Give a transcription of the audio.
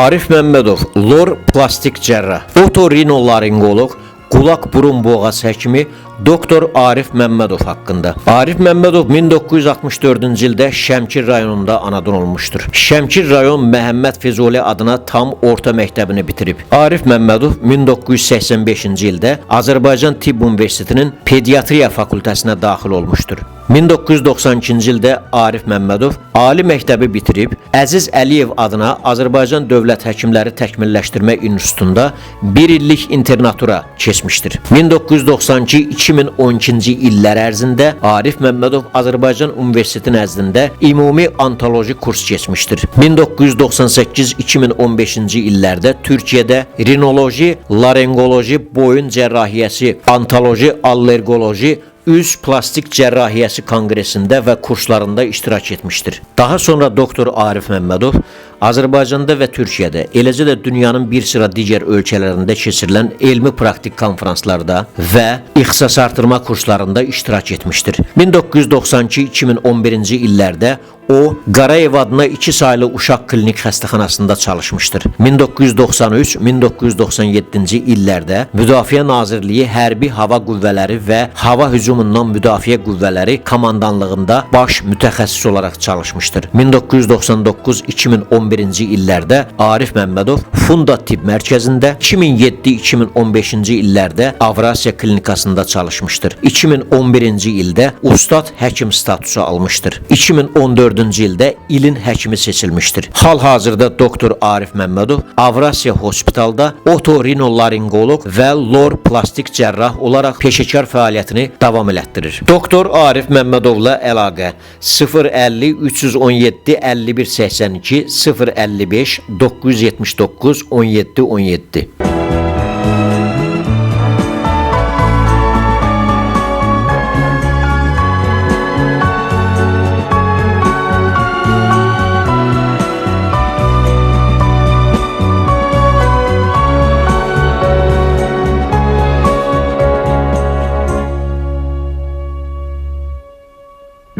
Arif Məmmədov, lor plastik cərrah, otorinolaringoloq, qulaq burun boğaz həkimi Doktor Arif Məmmədov haqqında. Arif Məmmədov 1964-cü ildə Şəmkir rayonunda anadan olmuşdur. Şəmkir rayon Məhəmməd Füzuli adına tam orta məktəbini bitirib. Arif Məmmədov 1985-ci ildə Azərbaycan Tibb Universitetinin Pediatriya fakültəsinə daxil olmuşdur. 1992-ci ildə Arif Məmmədov ali məktəbi bitirib Əziz Əliyev adına Azərbaycan Dövlət Həkimləri Təkmilləşdirmə İnstitutunda 1 illik internatura keçmişdir. 1992-2012-ci illər ərzində Arif Məmmədov Azərbaycan Universiteti nəzdində ümumi ontoloji kurs keçmişdir. 1998-2015-ci illərdə Türkiyədə rinoloji, laringoloji, boyun cərrahiyyəsi, ontoloji, allergoloji, üz plastik cərrahiyyəsi konqresində və kurslarında iştirak etmişdir. Daha sonra Doktor Arif Məmmədov Azərbaycanda və Türkiyədə, eləcə də dünyanın bir sıra digər ölkələrində keçirilən elmi praktik konferanslarda və ixtisas artırma kurslarında iştirak etmişdir. 1992-2011-ci illərdə o, Qarayev adına 2 saylı uşaq klinik xəstəxanasında çalışmışdır. 1993-1997-ci illərdə Müdafiə Nazirliyi Hərbi Hava Qüvvələri və Hava Hücumundan Müdafiə Qüvvələri komandanlığında baş mütəxəssis olaraq çalışmışdır. 1999-2011-ci illərdə Arif Məmmədov Funda Tibb Mərkəzində, 2007-2015-ci illərdə Avrasiya Klinikasında çalışmışdır. 2011-ci ildə Ustad Həkim statusu almışdır. 2014-cü ildə ilin həkimi seçilmişdir. Hal-hazırda Doktor Arif Məmmədov Avrasiya Hospitalda otorinolaringoloq və lor plastik cərrah olaraq peşəkar fəaliyyətini davam elətdirir. Doktor Arif Məmmədovla əlaqə 050 317 51 82 055 979 17 17.